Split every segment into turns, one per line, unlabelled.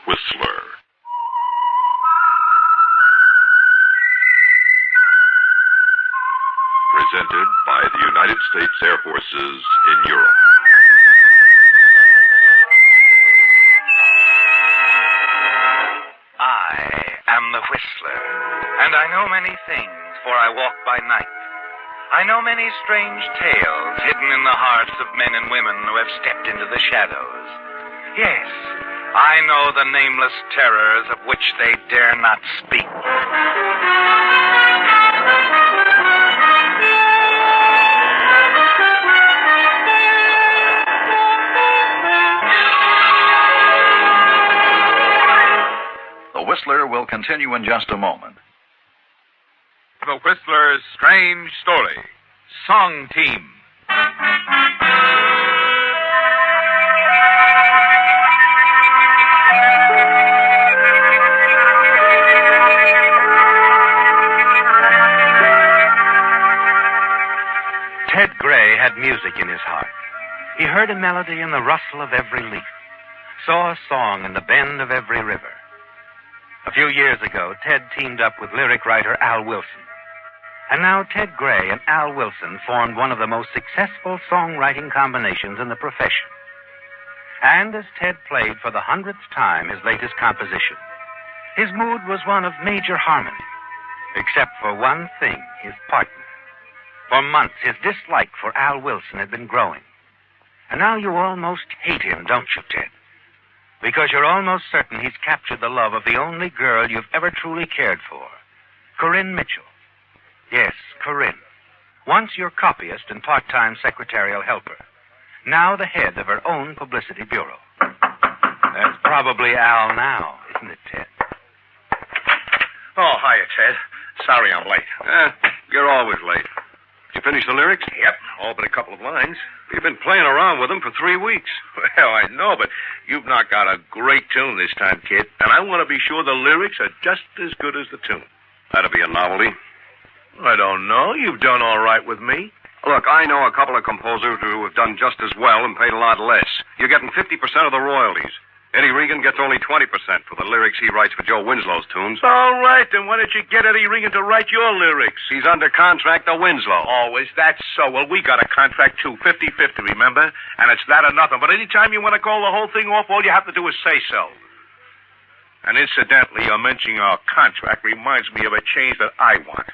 Whistler. Presented by the United States Air Forces in Europe.
I am the Whistler, and I know many things, for I walk by night. I know many strange tales hidden in the hearts of men and women who have stepped into the shadows. Yes, I know the nameless terrors of which they dare not speak.
The Whistler will continue in just a moment.
The Whistler's Strange Story. Song Team.
Ted Gray had music in his heart. He heard a melody in the rustle of every leaf, saw a song in the bend of every river. A few years ago, Ted teamed up with lyric writer Al Wilson. And now Ted Gray and Al Wilson formed one of the most successful songwriting combinations in the profession. And as Ted played for the 100th time his latest composition, his mood was one of major harmony, except for one thing, his partner. For months, his dislike for Al Wilson had been growing. And now you almost hate him, don't you, Ted? Because you're almost certain he's captured the love of the only girl you've ever truly cared for, Corinne Mitchell. Yes, Corinne. Once your copyist and part-time secretarial helper. Now the head of her own publicity bureau. That's probably Al now, isn't it, Ted?
Oh, hiya, Ted. Sorry I'm late.
You're always late. Did you finish the lyrics?
Yep, all but a couple of lines.
You've been playing around with them for 3 weeks.
Well, I know, but you've knocked out a great tune this time, kid. And I want to be sure the lyrics are just as good as the tune.
That'll be a novelty.
I don't know. You've done all right with me.
Look, I know a couple of composers who have done just as well and paid a lot less. You're getting 50% of the royalties. Eddie Regan gets only 20% for the lyrics he writes for Joe Winslow's tunes.
All right, then why don't you get Eddie Regan to write your lyrics?
He's under contract to Winslow.
Oh, is that so? Well, we got a contract, too, 50-50, remember? And it's that or nothing. But any time you want to call the whole thing off, all you have to do is say so. And incidentally, your mentioning our contract reminds me of a change that I want.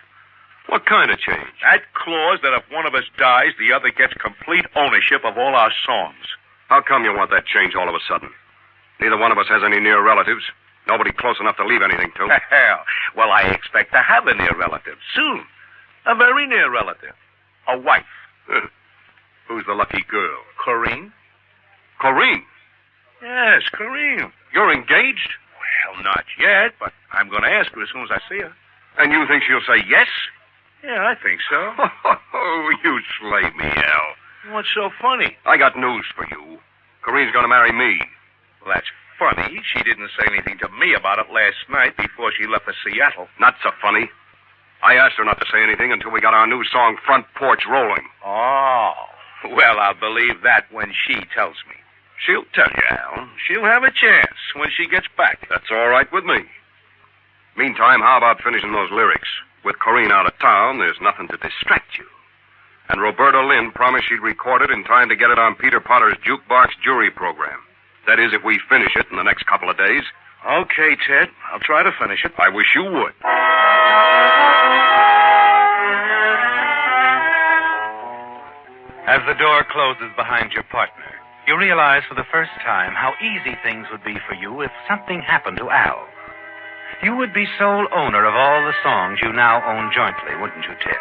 What kind of change?
That clause that if one of us dies, the other gets complete ownership of all our songs.
How come you want that change all of a sudden? Neither one of us has any near relatives. Nobody close enough to leave anything to.
Well, I expect to have a near relative soon. A very near relative. A wife.
Who's the lucky girl?
Corinne.
Corinne?
Yes, Corinne.
You're engaged?
Well, not yet, but I'm going to ask her as soon as I see her.
And you think she'll say yes?
Yeah, I think so.
Oh, you slay me, Al.
What's so funny?
I got news for you. Corinne's going to marry me.
Well, that's funny. She didn't say anything to me about it last night before she left for Seattle.
Not so funny. I asked her not to say anything until we got our new song, Front Porch, rolling.
Oh. Well, I'll believe that when she tells me. She'll tell you, Al. She'll have a chance when she gets back.
That's all right with me. Meantime, how about finishing those lyrics? With Corinne out of town, there's nothing to distract you. And Roberta Lynn promised she'd record it in time to get it on Peter Potter's Jukebox Jury program. That is, if we finish it in the next couple of days.
Okay, Ted. I'll try to finish it.
I wish you would.
As the door closes behind your partner, you realize for the first time how easy things would be for you if something happened to Al. You would be sole owner of all the songs you now own jointly, wouldn't you, Ted?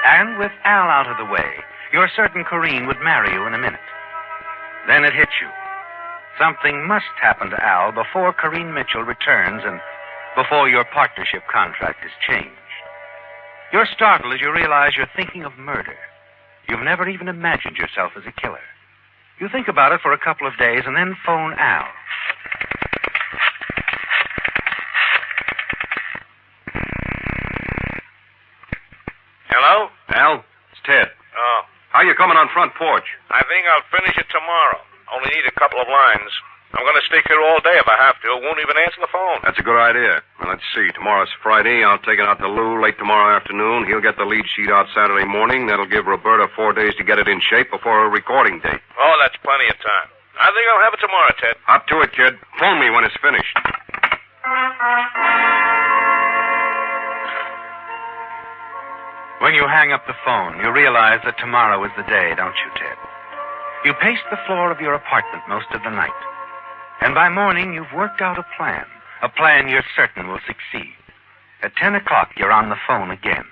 And with Al out of the way, you're certain Corinne would marry you in a minute. Then it hits you. Something must happen to Al before Corinne Mitchell returns and before your partnership contract is changed. You're startled as you realize you're thinking of murder. You've never even imagined yourself as a killer. You think about it for a couple of days and then phone Al.
Hello?
Al, it's Ted.
Oh.
How you coming on Front Porch?
I think I'll finish it tomorrow. Only need a couple of lines. I'm going to stick here all day if I have to. Won't even answer the phone.
That's a good idea. Well, let's see. Tomorrow's Friday. I'll take it out to Lou late tomorrow afternoon. He'll get the lead sheet out Saturday morning. That'll give Roberta 4 days to get it in shape before her recording date.
Oh, that's plenty of time. I think I'll have it tomorrow, Ted.
Up to it, kid. Phone me when it's finished.
When you hang up the phone, you realize that tomorrow is the day, don't you, Ted? You pace the floor of your apartment most of the night. And by morning, you've worked out a plan you're certain will succeed. At 10 o'clock, you're on the phone again.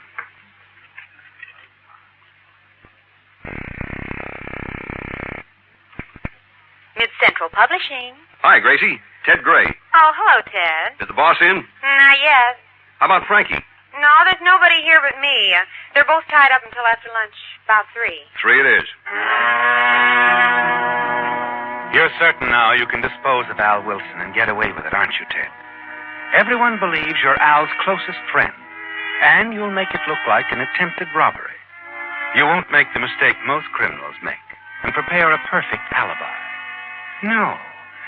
Mid-Central Publishing.
Hi, Gracie. Ted Gray.
Oh, hello, Ted.
Is the boss in?
Not yet.
How about Frankie?
No, there's nobody here but me. They're both tied up until after lunch, about 3.
3 it is.
You're certain now you can dispose of Al Wilson and get away with it, aren't you, Ted? Everyone believes you're Al's closest friend, and you'll make it look like an attempted robbery. You won't make the mistake most criminals make and prepare a perfect alibi. No,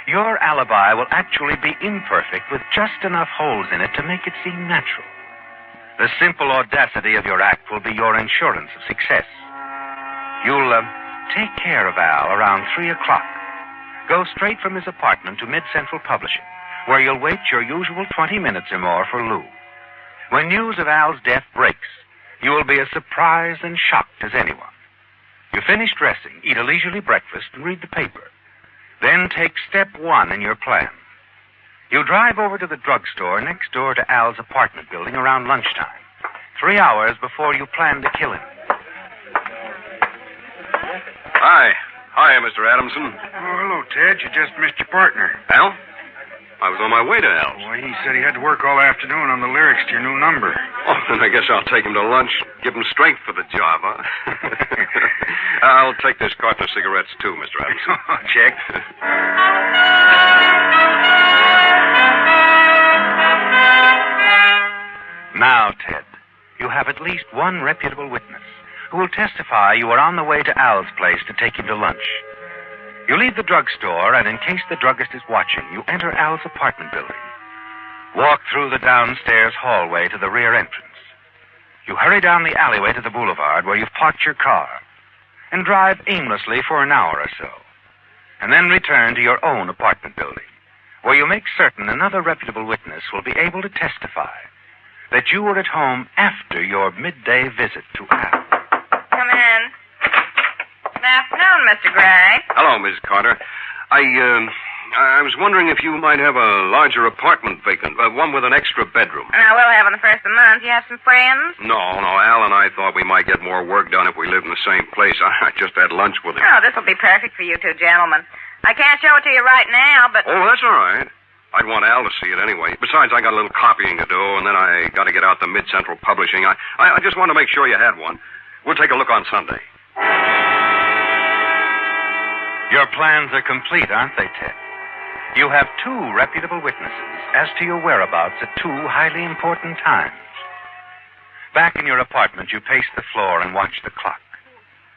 your alibi will actually be imperfect with just enough holes in it to make it seem natural. The simple audacity of your act will be your insurance of success. You'll take care of Al around 3 o'clock. Go straight from his apartment to Mid-Central Publishing, where you'll wait your usual 20 minutes or more for Lou. When news of Al's death breaks, you will be as surprised and shocked as anyone. You finish dressing, eat a leisurely breakfast, and read the paper. Then take step 1 in your plan. You drive over to the drugstore next door to Al's apartment building around lunchtime, 3 hours before you plan to kill him.
Hi. Hi, Mr. Adamson.
Oh, hello, Ted. You just missed your partner.
Al? I was on my way to Al's.
Well, he said he had to work all afternoon on the lyrics to your new number.
Oh, then I guess I'll take him to lunch. Give him strength for the job, huh? I'll take this carton of cigarettes, too, Mr. Adamson.
Check.
Now, Ted, you have at least one reputable witness who will testify you were on the way to Al's place to take him to lunch. You leave the drugstore, and in case the druggist is watching, you enter Al's apartment building. Walk through the downstairs hallway to the rear entrance. You hurry down the alleyway to the boulevard where you've parked your car, and drive aimlessly for an hour or so, and then return to your own apartment building, where you make certain another reputable witness will be able to testify that you were at home after your midday visit to Al.
Come in. Good afternoon, Mr. Gray.
Hello, Miss Carter. I was wondering if you might have a larger apartment vacant, one with an extra bedroom.
Now, we'll have on the first of the month. You have some friends?
No, Al and I thought we might get more work done if we lived in the same place. I just had lunch with him.
Oh, this will be perfect for you two gentlemen. I can't show it to you right now, but...
Oh, that's all right. I'd want Al to see it anyway. Besides, I got a little copying to do, and then I got to get out to Mid-Central Publishing. I just wanted to make sure you had one. We'll take a look on Sunday.
Your plans are complete, aren't they, Ted? You have 2 reputable witnesses as to your whereabouts at 2 highly important times. Back in your apartment, you pace the floor and watch the clock.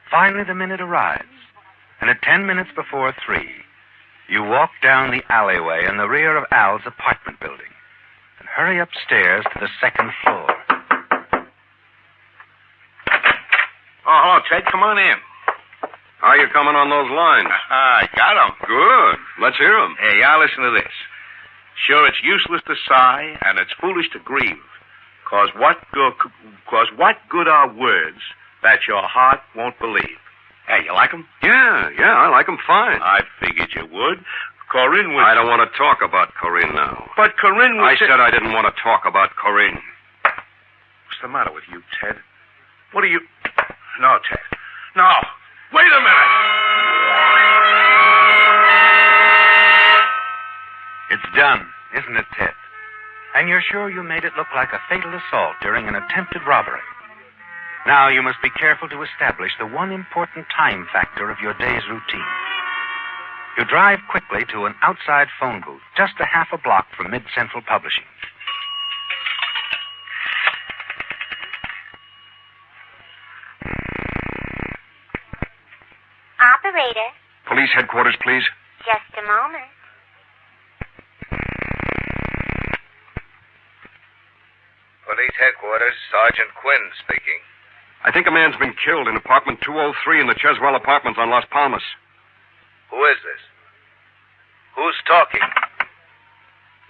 Finally, the minute arrives, and at 10 minutes before 3, you walk down the alleyway in the rear of Al's apartment building and hurry upstairs to the 2nd floor.
Oh, hello, Ted. Come on in.
How are you coming on those lines?
I got 'em.
Good. Let's hear 'em.
Hey, y'all listen to this. Sure, it's useless to sigh, and it's foolish to grieve. Cause what good are words that your heart won't believe? Hey, you like 'em?
Yeah, I like 'em fine.
I figured you would. Corinne was...
I don't want to talk about Corinne now.
But Corinne was...
I said I didn't want to talk about Corinne.
What's the matter with you, Ted? What are you... No, Ted. No. Wait a minute.
It's done, isn't it, Ted? And you're sure you made it look like a fatal assault during an attempted robbery. Now you must be careful to establish the one important time factor of your day's routine. You drive quickly to an outside phone booth just a half a block from Mid-Central Publishing.
Operator.
Police headquarters, please.
Just a moment.
headquarters. Sergeant Quinn speaking.
I think a man's been killed in apartment 203 in the Cheswell Apartments on Las Palmas.
Who is this? Who's talking?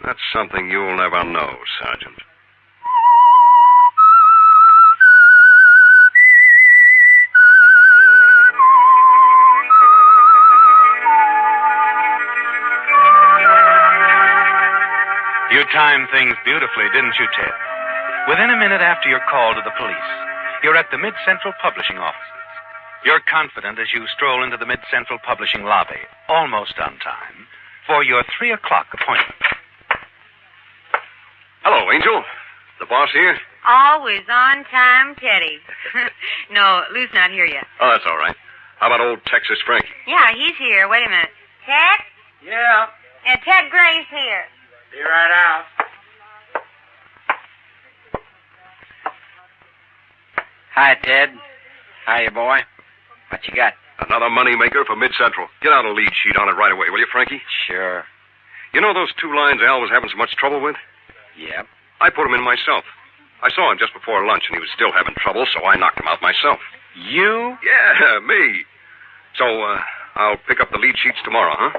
That's something you'll never know, Sergeant.
You timed things beautifully, didn't you, Ted? Within a minute after your call to the police, you're at the Mid-Central Publishing offices. You're confident as you stroll into the Mid-Central Publishing lobby, almost on time, for your 3 o'clock appointment.
Hello, Angel. The boss here?
Always on time, Teddy. No, Lou's not here yet.
Oh, that's all right. How about old Texas Frankie?
Yeah, he's here. Wait a minute. Ted?
Yeah,
Yeah, Ted Gray's here.
be right out. Hi, Ted. Hiya, boy. What you got?
Another moneymaker for Mid-Central. Get out a lead sheet on it right away, will you, Frankie?
Sure.
You know those 2 lines Al was having so much trouble with?
Yep.
I put him in myself. I saw him just before lunch, and he was still having trouble, so I knocked him out myself.
You?
Yeah, me. So, I'll pick up the lead sheets tomorrow, huh?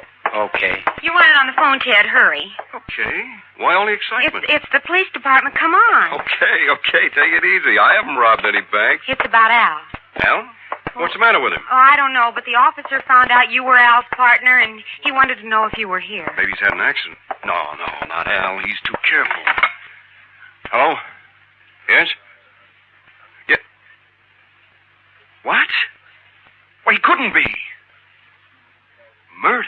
Okay.
You want it on the phone, Ted. Hurry.
Okay. Why all the excitement?
It's the police department. Come on.
Okay. Take it easy. I haven't robbed any banks.
It's about Al.
Al? What's the matter with him?
Oh, I don't know, but the officer found out you were Al's partner, and he wanted to know if you were here.
Maybe he's had an accident. No, not Al. He's too careful. Hello? Yes? Yeah. What? Well, he couldn't be. Murdered.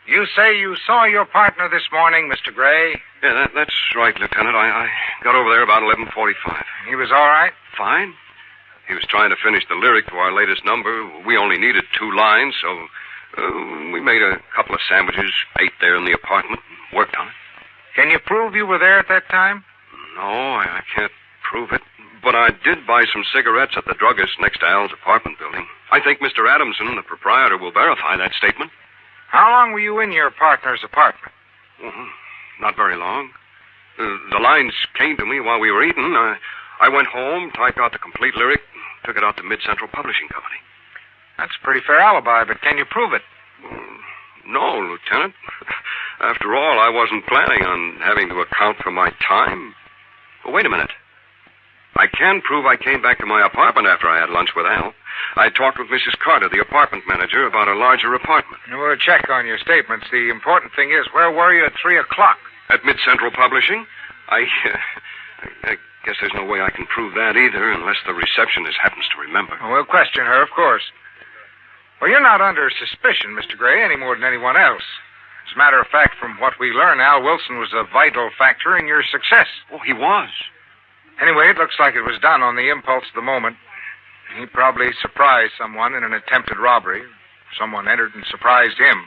You say you saw your partner this morning, Mr. Gray?
Yeah, that's right, Lieutenant. I got over there about 11:45.
He was all right?
Fine. He was trying to finish the lyric to our latest number. We only needed 2 lines, so we made a couple of sandwiches, ate there in the apartment, and worked on it.
Can you prove you were there at that time?
No, I can't prove it. But I did buy some cigarettes at the druggist next to Al's apartment building. I think Mr. Adamson, the proprietor, will verify that statement.
How long were you in your partner's apartment?
Not very long. The lines came to me while we were eating. I went home, typed out the complete lyric, took it out to Mid-Central Publishing Company.
That's a pretty fair alibi, but can you prove it?
No, Lieutenant. After all, I wasn't planning on having to account for my time. But wait a minute. I can prove I came back to my apartment after I had lunch with Al. I talked with Mrs. Carter, the apartment manager, about a larger apartment.
We'll check on your statements. The important thing is, where were you at 3 o'clock?
At Mid-Central Publishing? I guess there's no way I can prove that either, unless the receptionist happens to remember.
We'll question her, of course. Well, you're not under suspicion, Mr. Gray, any more than anyone else. As a matter of fact, from what we learn, Al Wilson was a vital factor in your success.
Oh, he was.
Anyway, it looks like it was done on the impulse of the moment. He probably surprised someone in an attempted robbery. Someone entered and surprised him.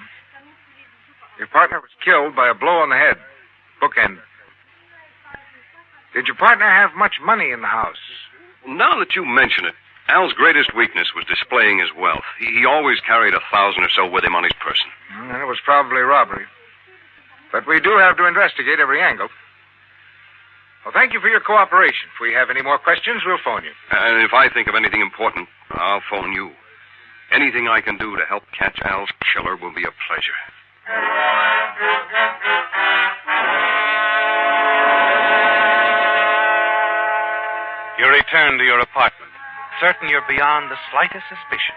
Your partner was killed by a blow on the head. Bookend. Did your partner have much money in the house?
Now that you mention it, Al's greatest weakness was displaying his wealth. He always carried 1,000 or so with him on his person.
And it was probably robbery. But we do have to investigate every angle. Well, thank you for your cooperation. If we have any more questions, we'll phone you.
And if I think of anything important, I'll phone you. Anything I can do to help catch Al's killer will be a pleasure.
You return to your apartment, certain you're beyond the slightest suspicion.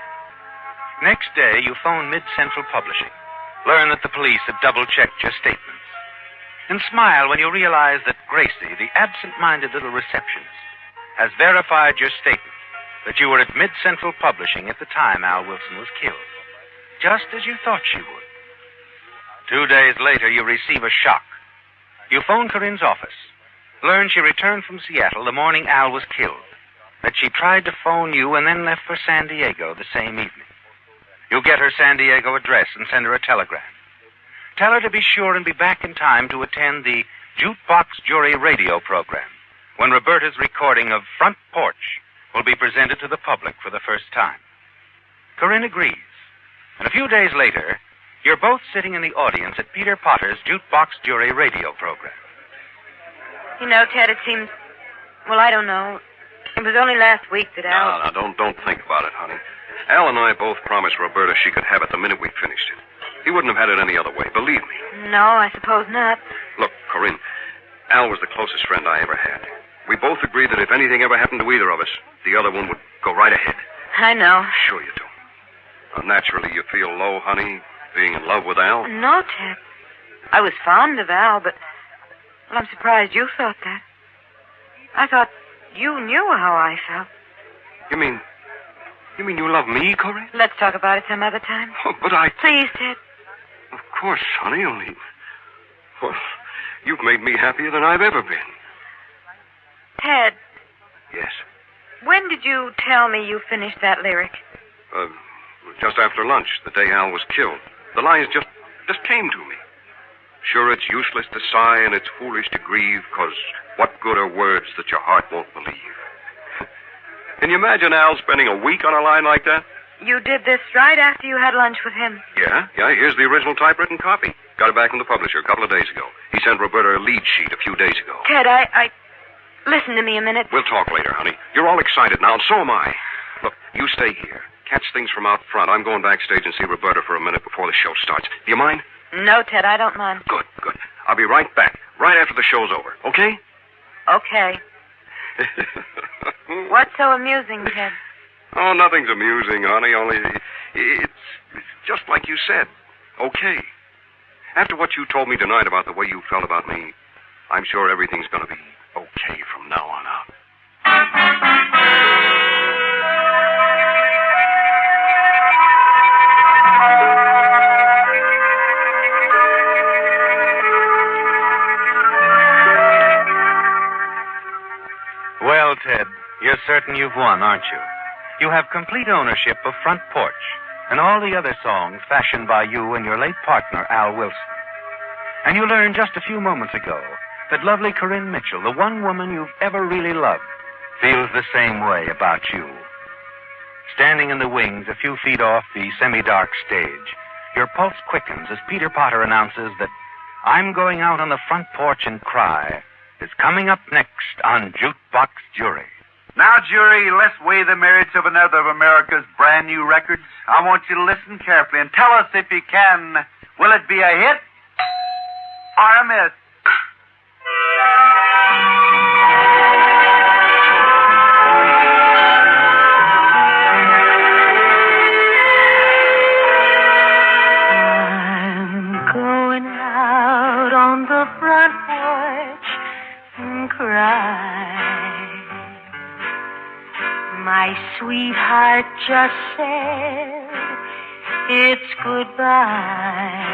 Next day, you phone Mid-Central Publishing, learn that the police have double-checked your statements, and smile when you realize that Gracie, the absent-minded little receptionist, has verified your statement that you were at Mid-Central Publishing at the time Al Wilson was killed, just as you thought she would. 2 days later, you receive a shock. You phone Corinne's office, learn she returned from Seattle the morning Al was killed, that she tried to phone you and then left for San Diego the same evening. You get her San Diego address and send her a telegram. Tell her to be sure and be back in time to attend the Jukebox Jury radio program, when Roberta's recording of Front Porch will be presented to the public for the first time. Corinne agrees. And a few days later, you're both sitting in the audience at Peter Potter's Jukebox Jury radio program.
You know, Ted, it seems... Well, I don't know. It was only last week that Al...
No, don't think about it, honey. Al and I both promised Roberta she could have it the minute we finished it. He wouldn't have had it any other way, believe me.
No, I suppose not.
Look, Corinne, Al was the closest friend I ever had. We both agreed that if anything ever happened to either of us, the other one would go right ahead.
I know.
Sure you do. Naturally, you feel low, honey, being in love with Al?
No, Ted. I was fond of Al, but... Well, I'm surprised you thought that. I thought you knew how I felt.
You mean you love me, Corinne?
Let's talk about it some other time.
Oh, but I...
Please, Ted.
Of course, honey, only... Well, you've made me happier than I've ever been.
Ted.
Yes?
When did you tell me you finished that lyric?
Just after lunch, the day Al was killed. The lines just came to me. Sure, it's useless to sigh and it's foolish to grieve, 'cause what good are words that your heart won't believe? Can you imagine Al spending a week on a line like that?
You did this right after you had lunch with him.
Yeah, here's the original typewritten copy. Got it back from the publisher a couple of days ago. He sent Roberta a lead sheet a few days ago.
Ted, I... Listen to me a minute.
We'll talk later, honey. You're all excited now, and so am I. Look, you stay here. Catch things from out front. I'm going backstage and see Roberta for a minute before the show starts. Do you mind?
No, Ted, I don't mind.
Good. I'll be right back, right after the show's over, okay?
Okay. What's so amusing, Ted?
Oh, nothing's amusing, honey, only it's just like you said. Okay. After what you told me tonight about the way you felt about me, I'm sure everything's going to be okay from now on out.
Well, Ted, you're certain you've won, aren't you? You have complete ownership of Front Porch and all the other songs fashioned by you and your late partner, Al Wilson. And you learned just a few moments ago that lovely Corinne Mitchell, the one woman you've ever really loved, feels the same way about you. Standing in the wings a few feet off the semi-dark stage, your pulse quickens as Peter Potter announces that I'm Going Out on the Front Porch and Cry is coming up next on Jukebox Jury.
Now, jury, let's weigh the merits of another of America's brand new records. I want you to listen carefully and tell us if you can, will it be a hit or a miss?
I'm going out on the front porch and cry. My sweetheart just said it's goodbye.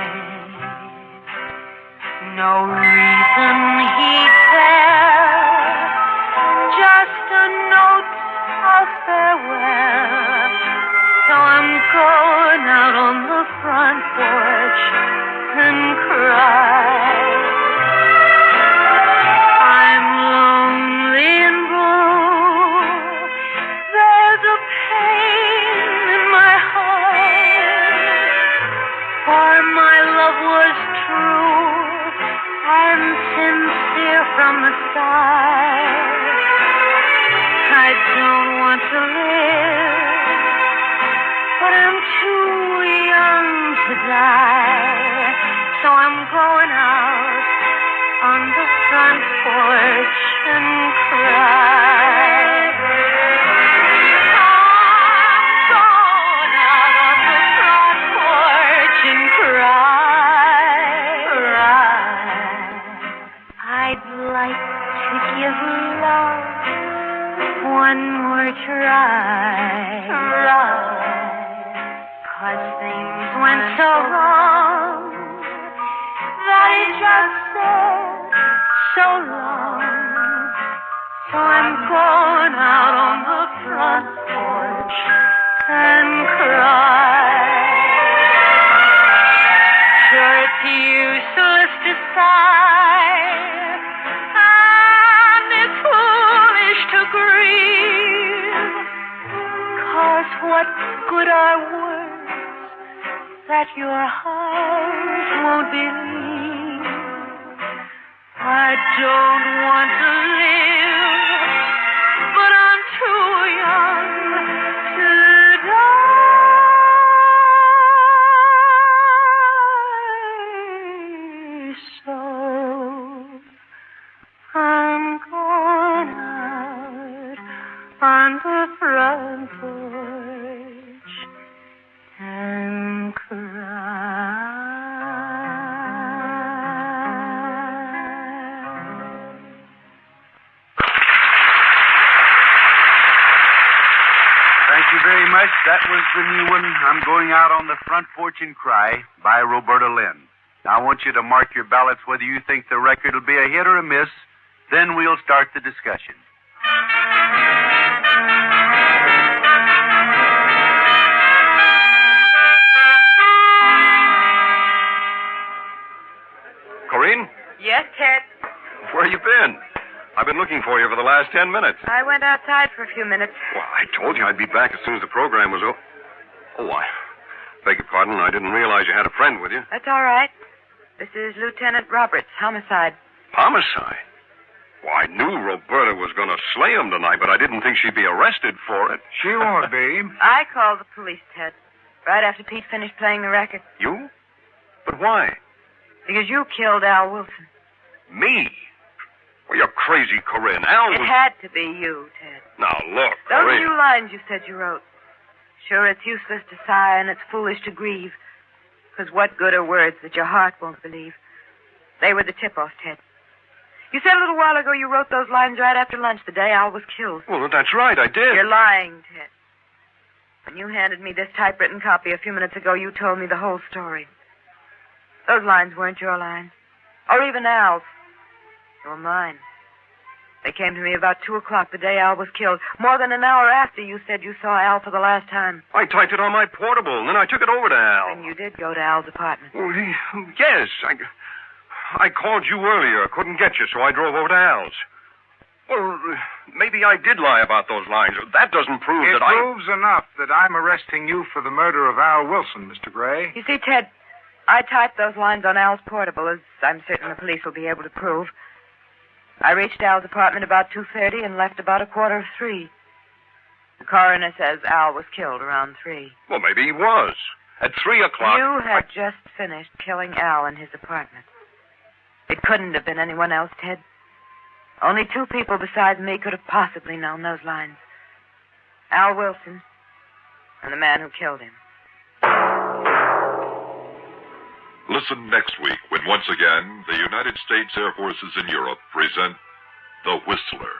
No reason he'd tell, just a note of farewell. So I'm going out on the front porch and cry. I'm lonely and blue. There's a pain in my heart, for my love was true and sincere from the start. I don't want to live, but I'm too young to die. So I'm going out on the front porch and cry. I'm going out on the front porch and cry. I'd like to give love one more try. 'Cause things went so wrong that it just said so long. So I'm going out on the front porch and cry. Sure, it's useless to sigh, and it's foolish to grieve. 'Cause what good are words that your heart won't believe. I don't want to live, but I'm too young to die. So I'm going out on the front porch and cry.
Thank you very much. That was the new one, I'm Going Out on the Front Porch and Cry, by Roberta Lynn. Now, I want you to mark your ballots whether you think the record will be a hit or a miss. Then we'll start the discussion.
Corinne?
Yes, Ted.
Where you been? I've been looking for you for the last 10 minutes.
I went outside for a few minutes.
Well, I told you I'd be back as soon as the program was over. Oh, I beg your pardon. I didn't realize you had a friend with you.
That's all right. This is Lieutenant Roberts, homicide.
Homicide? Well, I knew Roberta was going to slay him tonight, but I didn't think she'd be arrested for it.
She won't be.
I called the police, Ted, right after Pete finished playing the record.
You? But why?
Because you killed Al Wilson.
Me? Well, you're crazy, Corinne. Al
It
was...
had to be you, Ted.
Now, look,
Those
Corinne.
few lines you said you wrote. Sure, it's useless to sigh and it's foolish to grieve. Because what good are words that your heart won't believe? They were the tip-off, Ted. You said a little while ago you wrote those lines right after lunch, the day Al was killed.
Well, that's right, I did.
You're lying, Ted. When you handed me this typewritten copy a few minutes ago, you told me the whole story. Those lines weren't your lines. Or even Al's. They were mine. They came to me about 2 o'clock the day Al was killed. More than an hour after you said you saw Al for the last time.
I typed it on my portable, and then I took it over to Al.
And you did go to Al's apartment.
Well, yes, I called you earlier. Couldn't get you, so I drove over to Al's. Well, maybe I did lie about those lines. That doesn't prove
It
that I...
proves enough that I'm arresting you for the murder of Al Wilson, Mr. Gray.
You see, Ted, I typed those lines on Al's portable, as I'm certain the police will be able to prove. I reached Al's apartment about 2:30 and left about 2:45. The coroner says Al was killed around 3.
Well, maybe he was. At 3 o'clock...
You had just finished killing Al in his apartment. It couldn't have been anyone else, Ted. Only 2 people besides me could have possibly known those lines. Al Wilson and the man who killed him.
Listen next week when once again the United States Air Forces in Europe present The Whistler.